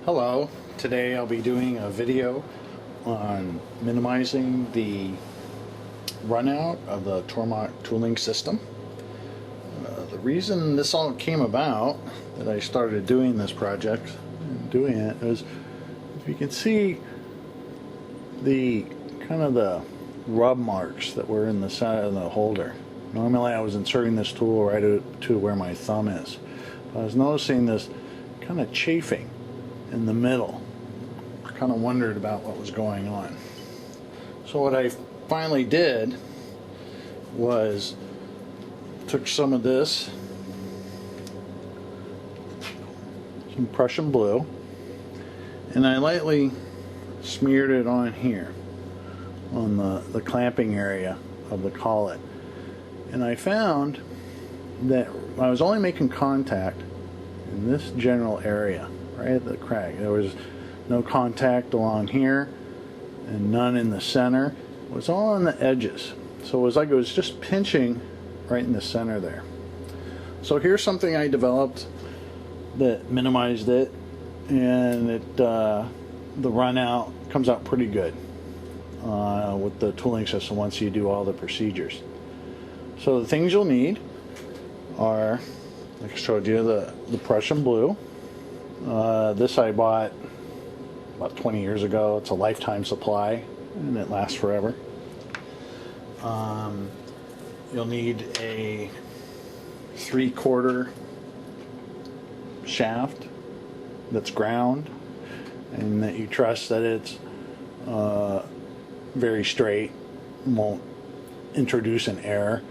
Hello, today I'll be doing a video on minimizing the runout of the Tormach tooling system. The reason this all came about, that I started doing this project and doing it, is if you can see the kind of the rub marks that were in the side of the holder. Normally I was inserting this tool right to where my thumb is. I was noticing this kind of chafing in the middle. I kind of wondered about what was going on. So what I finally did was took some of this, some Prussian blue, and I lightly smeared it on here on the clamping area of the collet. And I found that I was only making contact in this general area, right at the crack. There was no contact along here and none in the center. It was all on the edges. So it was like it was just pinching right in the center there. So here's something I developed that minimized it, and the run out comes out pretty good with the tooling system once you do all the procedures. So the things you'll need are, like I showed you, the Prussian blue. This I bought about 20 years ago. It's a lifetime supply and it lasts forever. You'll need a 3/4 shaft that's ground and that you trust that it's very straight, won't introduce an error.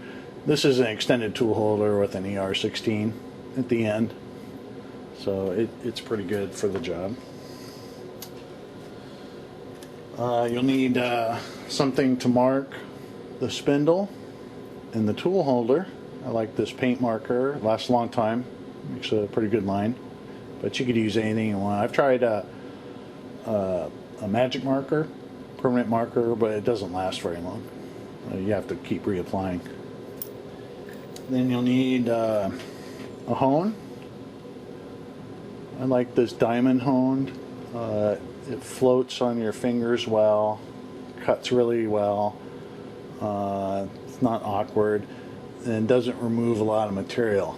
This is an extended tool holder with an ER16 at the end, so it's pretty good for the job. You'll need something to mark the spindle and the tool holder. I like this paint marker. It lasts a long time, makes a pretty good line, but you could use anything you want. I've tried a magic marker, permanent marker, but it doesn't last very long. You have to keep reapplying. Then you'll need a hone. I like this diamond hone. It floats on your fingers well, cuts really well, it's not awkward, and doesn't remove a lot of material.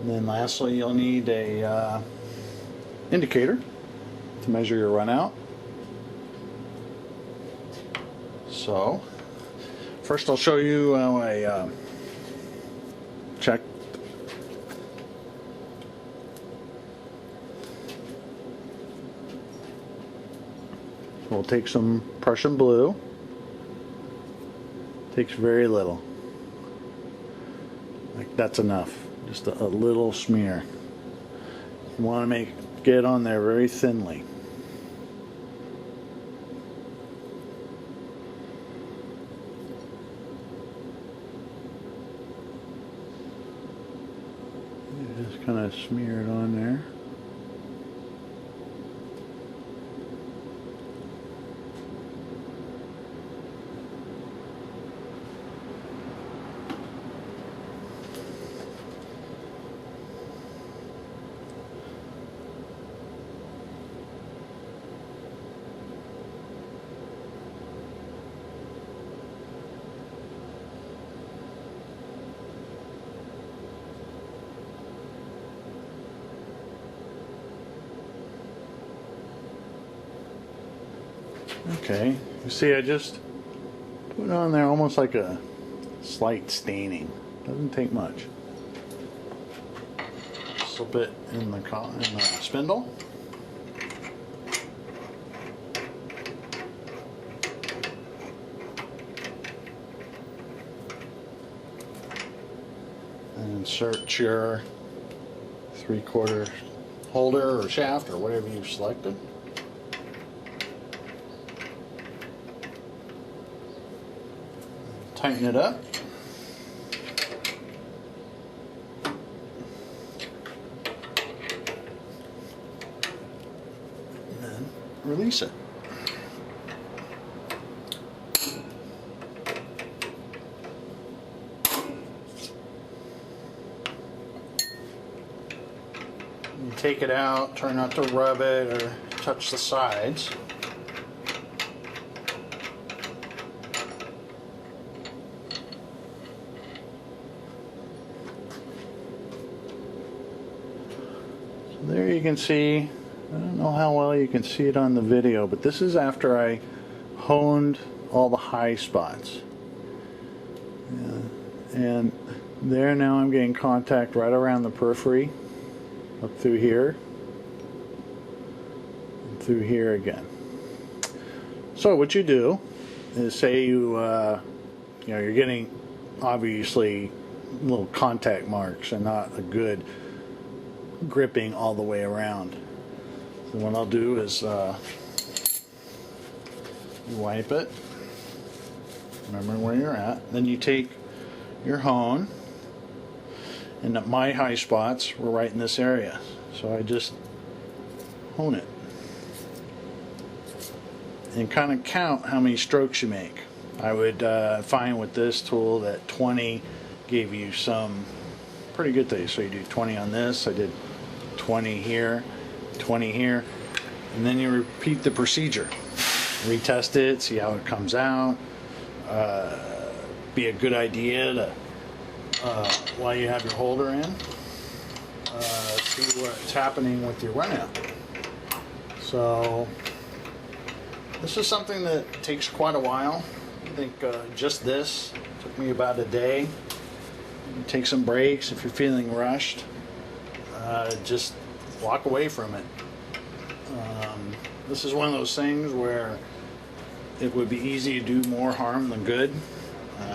And then lastly, you'll need a indicator to measure your runout. So first I'll show you how I check. We'll take some Prussian blue. Takes very little. Like that's enough. Just a little smear. You want to get on there very thinly. Just kind of smear it on there. Okay, you see I just put it on there almost like a slight staining. Doesn't take much. Slip it in the spindle. And insert your 3/4 holder or shaft or whatever you've selected. Tighten it up. And then release it. take it out, try not to rub it or touch the sides. So there you can see, I don't know how well you can see it on the video, but this is after I honed all the high spots. And there now I'm getting contact right around the periphery, up through here, and through here again. So what you do is, say you're getting obviously little contact marks and not a good gripping all the way around. So what I'll do is wipe it. Remember where you're at. Then you take your hone, and my high spots were right in this area, so I just hone it and kind of count how many strokes you make. I would find with this tool that 20 gave you some pretty good things. So you do 20 on this, I did 20 here, 20 here, and then you repeat the procedure. Retest it, see how it comes out. Be a good idea to, while you have your holder in, see what's happening with your runout. So this is something that takes quite a while. I think just this took me about a day. Take some breaks if you're feeling rushed. Just walk away from it. This is one of those things where it would be easy to do more harm than good.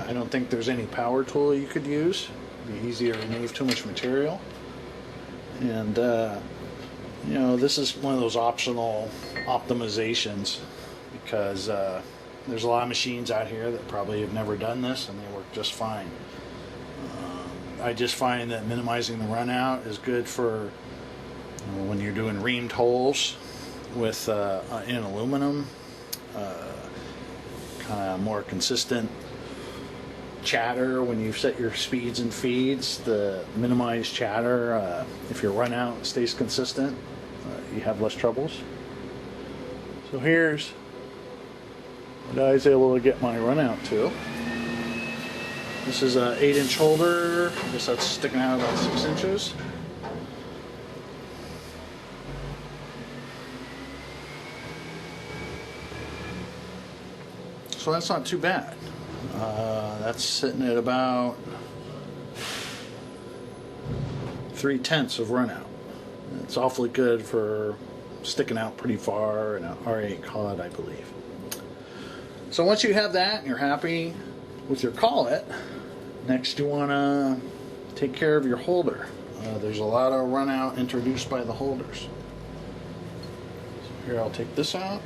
I don't think there's any power tool you could use. It'd be easy to remove too much material. And this is one of those optional optimizations, because there's a lot of machines out here that probably have never done this and they work just fine. I just find that minimizing the runout is good for when you're doing reamed holes with in aluminum, kind of more consistent chatter when you set your speeds and feeds. The minimized chatter, if your runout stays consistent, you have less troubles. So here's what I was able to get my runout to. This is an 8-inch holder. I guess that's sticking out about 6 inches. So that's not too bad. That's sitting at about 3/10 of runout. It's awfully good for sticking out pretty far in an R8 Collet, I believe. So once you have that and you're happy with your Collet, next you want to take care of your holder. There's a lot of runout introduced by the holders. So here, I'll take this out.